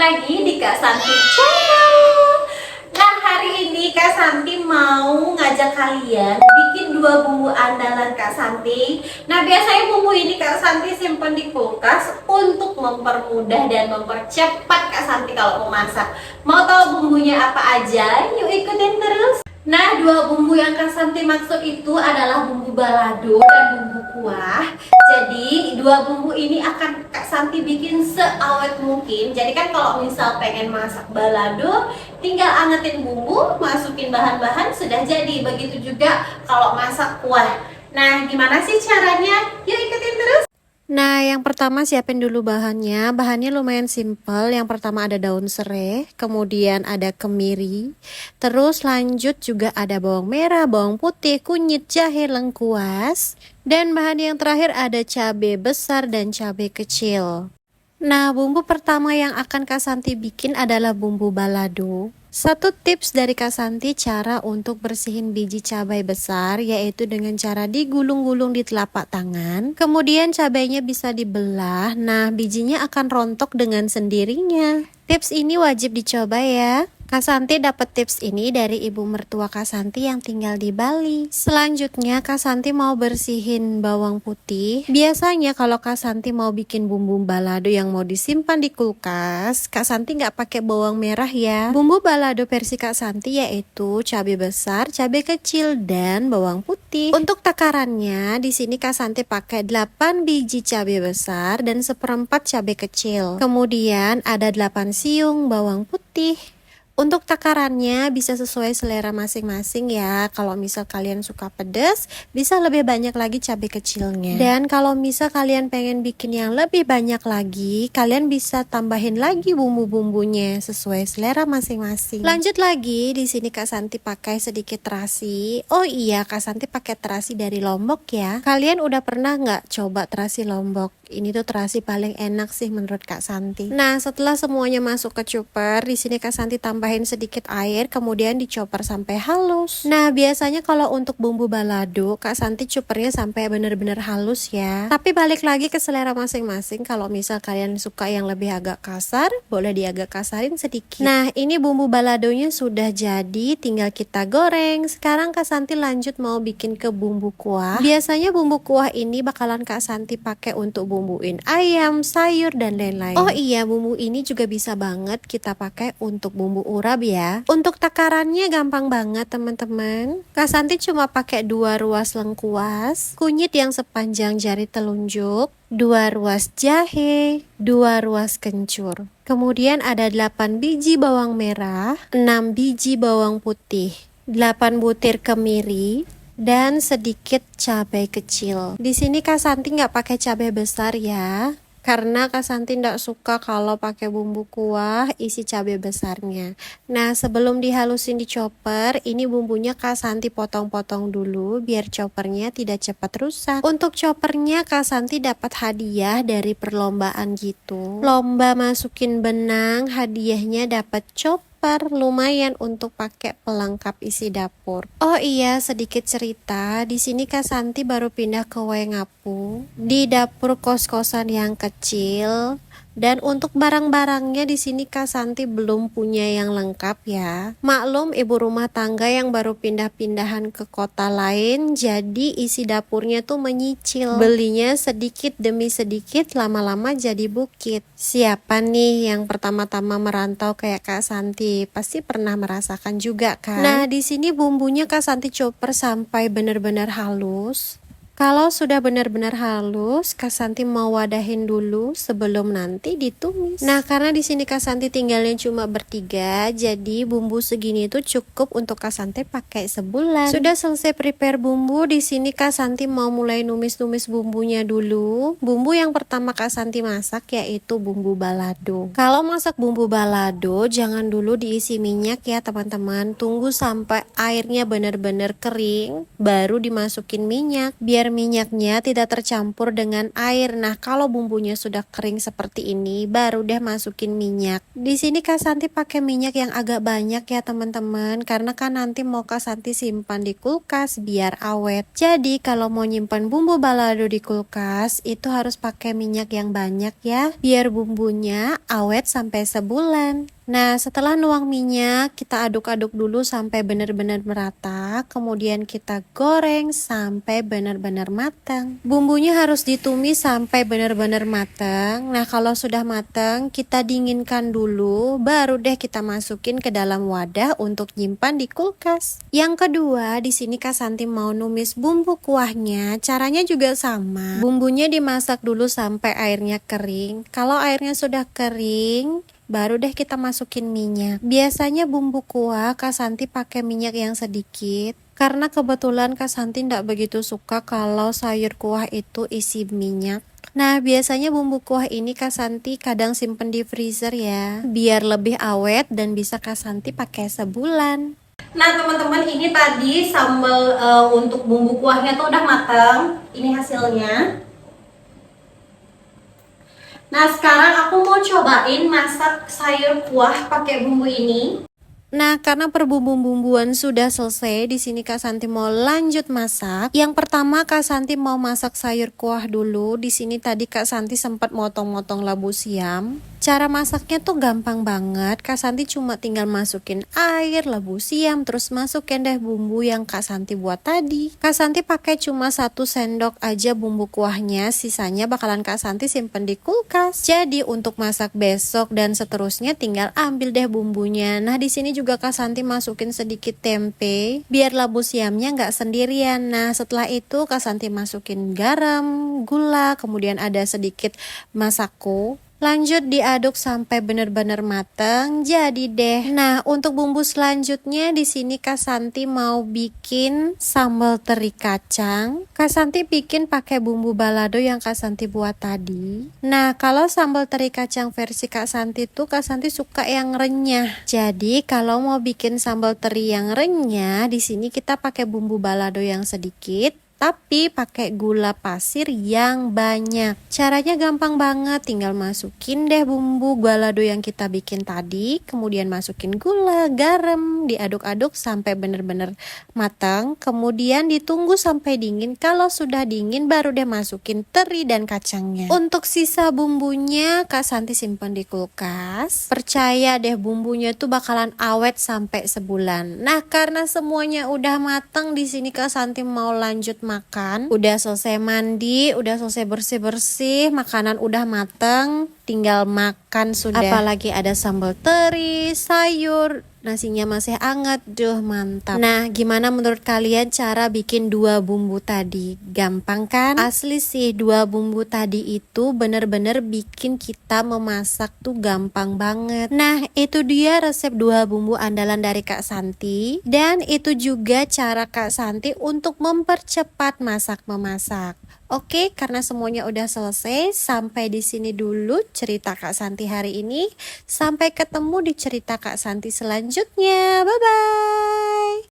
lagi di Kak Santi Channel. Nah, hari ini Kak Santi mau ngajak kalian bikin dua bumbu andalan Kak Santi. Nah, biasanya bumbu ini Kak Santi simpan di kulkas untuk mempermudah dan mempercepat Kak Santi kalau mau masak. Mau tahu bumbunya apa aja? Yuk ikutin terus. Nah, dua bumbu yang Kak Santi maksud itu adalah bumbu balado dan bumbu kuah. Jadi, dua bumbu ini akan Kak Santi bikin seawet mungkin. Jadi kan kalau misal pengen masak balado, tinggal angetin bumbu, masukin bahan-bahan, sudah jadi. Begitu juga kalau masak kuah. Nah, gimana sih caranya? Yuk ikutin terus. Nah, yang pertama siapin dulu bahannya. Bahannya lumayan simple. Yang pertama ada daun serai, kemudian ada kemiri, terus lanjut juga ada bawang merah, bawang putih, kunyit, jahe, lengkuas, dan bahan yang terakhir ada cabai besar dan cabai kecil. Nah, bumbu pertama yang akan Kak Santi bikin adalah bumbu balado. Satu tips dari Kak Santi cara untuk bersihin biji cabai besar yaitu dengan cara digulung-gulung di telapak tangan. Kemudian cabainya bisa dibelah. Nah, bijinya akan rontok dengan sendirinya. Tips ini wajib dicoba ya. Kak Santi dapat tips ini dari ibu mertua Kak Santi yang tinggal di Bali. Selanjutnya Kak Santi mau bersihin bawang putih. Biasanya kalau Kak Santi mau bikin bumbu balado yang mau disimpan di kulkas, Kak Santi nggak pakai bawang merah ya. Bumbu balado versi Kak Santi yaitu cabai besar, cabai kecil, dan bawang putih. Untuk takarannya di sini Kak Santi pakai 8 biji cabai besar dan seperempat cabai kecil. Kemudian ada 8 siung bawang putih. Untuk takarannya bisa sesuai selera masing-masing ya. Kalau misal kalian suka pedas, bisa lebih banyak lagi cabai kecilnya. Dan kalau misal kalian pengen bikin yang lebih banyak lagi, kalian bisa tambahin lagi bumbu-bumbunya sesuai selera masing-masing. Lanjut lagi, di sini Kak Santi pakai sedikit terasi. Oh iya, Kak Santi pakai terasi dari Lombok ya. Kalian udah pernah nggak coba terasi Lombok? Ini tuh terasi paling enak sih menurut Kak Santi. Nah, setelah semuanya masuk ke chopper, di sini Kak Santi tambahin sedikit air, kemudian dichopper sampai halus. Nah, biasanya kalau untuk bumbu balado, Kak Santi choppernya sampai bener-bener halus ya. Tapi balik lagi ke selera masing-masing. Kalau misal kalian suka yang lebih agak kasar, boleh diagak kasarin sedikit. Nah, ini bumbu baladonya sudah jadi, tinggal kita goreng. Sekarang Kak Santi lanjut mau bikin ke bumbu kuah. Biasanya bumbu kuah ini bakalan Kak Santi pakai untuk bumbuin ayam, sayur, dan lain-lain. Oh iya, bumbu ini juga bisa banget kita pakai untuk bumbu urap ya. Untuk takarannya gampang banget teman-teman. Kak Santi cuma pakai 2 ruas lengkuas, kunyit yang sepanjang jari telunjuk, 2 ruas jahe, 2 ruas kencur. Kemudian ada 8 biji bawang merah, 6 biji bawang putih, 8 butir kemiri, dan sedikit cabai kecil. Di sini Kak Santi nggak pakai cabai besar ya, karena Kak Santi nggak suka kalau pakai bumbu kuah isi cabai besarnya. Nah, sebelum dihalusin di chopper, ini bumbunya Kak Santi potong-potong dulu biar choppernya tidak cepat rusak. Untuk choppernya Kak Santi dapat hadiah dari perlombaan gitu. Lomba masukin benang, hadiahnya dapat chopper. Lumayan untuk pakai pelengkap isi dapur. Oh iya, sedikit cerita. Di sini Kak Santi baru pindah ke Waingapu di dapur kos-kosan yang kecil. Dan untuk barang-barangnya di sini Kak Santi belum punya yang lengkap ya. Maklum ibu rumah tangga yang baru pindah-pindahan ke kota lain, jadi isi dapurnya tuh menyicil. Belinya sedikit demi sedikit, lama-lama jadi bukit. Siapa nih yang pertama-tama merantau kayak Kak Santi? Pasti pernah merasakan juga kan? Nah, di sini bumbunya Kak Santi chopper sampai benar-benar halus. Kalau sudah benar-benar halus, Kak Santi mau wadahin dulu sebelum nanti ditumis. Nah, karena di sini Kak Santi tinggalnya cuma bertiga, jadi bumbu segini itu cukup untuk Kak Santi pakai sebulan. Sudah selesai prepare bumbu, di sini Kak Santi mau mulai numis-numis bumbunya dulu. Bumbu yang pertama Kak Santi masak yaitu bumbu balado. Kalau masak bumbu balado, jangan dulu diisi minyak ya teman-teman. Tunggu sampai airnya benar-benar kering, baru dimasukin minyak. Biar biar minyaknya tidak tercampur dengan air. Nah, kalau bumbunya sudah kering seperti ini, baru deh masukin minyak. Di sini Kak Santi pakai minyak yang agak banyak ya teman-teman, karena kan nanti mau Kak Santi simpan di kulkas biar awet. Jadi kalau mau nyimpan bumbu balado di kulkas, itu harus pakai minyak yang banyak ya, biar bumbunya awet sampai sebulan. Nah, setelah nuang minyak, kita aduk-aduk dulu sampai benar-benar merata. Kemudian kita goreng sampai benar-benar matang. Bumbunya harus ditumis sampai benar-benar matang. Nah, kalau sudah matang, kita dinginkan dulu. Baru deh kita masukin ke dalam wadah untuk nyimpan di kulkas. Yang kedua, di sini Kak Santi mau numis bumbu kuahnya. Caranya juga sama. Bumbunya dimasak dulu sampai airnya kering. Kalau airnya sudah kering, baru deh kita masukin minyak. Biasanya bumbu kuah Kak Santi pakai minyak yang sedikit, karena kebetulan Kak Santi tidak begitu suka kalau sayur kuah itu isi minyak. Nah, biasanya bumbu kuah ini Kak Santi kadang simpen di freezer ya, biar lebih awet dan bisa Kak Santi pakai sebulan. Nah teman-teman, ini tadi sambal untuk bumbu kuahnya tuh udah matang. Ini hasilnya. Nah sekarang aku mau cobain masak sayur kuah pakai bumbu ini. Nah, karena perbumbu-bumbuan sudah selesai, di sini Kak Santi mau lanjut masak. Yang pertama Kak Santi mau masak sayur kuah dulu. Di sini tadi Kak Santi sempat motong-motong labu siam. Cara masaknya tuh gampang banget. Kak Santi cuma tinggal masukin air, labu siam, terus masukin deh bumbu yang Kak Santi buat tadi. Kak Santi pakai cuma 1 sendok aja bumbu kuahnya, sisanya bakalan Kak Santi simpen di kulkas. Jadi untuk masak besok dan seterusnya tinggal ambil deh bumbunya. Nah, di sini juga Kak Santi masukin sedikit tempe biar labu siamnya nggak sendirian. Nah, setelah itu Kak Santi masukin garam, gula, kemudian ada sedikit masako. Lanjut diaduk sampai benar-benar matang. Jadi deh. Nah, untuk bumbu selanjutnya di sini Kak Santi mau bikin sambal teri kacang. Kak Santi bikin pakai bumbu balado yang Kak Santi buat tadi. Nah, kalau sambal teri kacang versi Kak Santi tuh Kak Santi suka yang renyah. Jadi kalau mau bikin sambal teri yang renyah, di sini kita pakai bumbu balado yang sedikit, tapi pakai gula pasir yang banyak. Caranya gampang banget, tinggal masukin deh bumbu balado yang kita bikin tadi, kemudian masukin gula, garam, diaduk-aduk sampai benar-benar matang, kemudian ditunggu sampai dingin. Kalau sudah dingin baru deh masukin teri dan kacangnya. Untuk sisa bumbunya Kak Santi simpan di kulkas. Percaya deh bumbunya tuh bakalan awet sampai sebulan. Nah, karena semuanya udah matang, di sini Kak Santi mau lanjut makan. Udah selesai mandi, udah selesai bersih-bersih, makanan udah mateng, tinggal makan sudah. Apalagi ada sambal teri, sayur, nasinya masih hangat, duh mantap. Nah, gimana menurut kalian cara bikin 2 bumbu tadi? Gampang kan? Asli sih, 2 bumbu tadi itu bener-bener bikin kita memasak tuh gampang banget. Nah, itu dia resep 2 bumbu andalan dari Kak Santi. Dan itu juga cara Kak Santi untuk mempercepat masak-memasak. Oke, karena semuanya udah selesai, sampai di sini dulu cerita Kak Santi hari ini. Sampai ketemu di cerita Kak Santi selanjutnya. Bye-bye.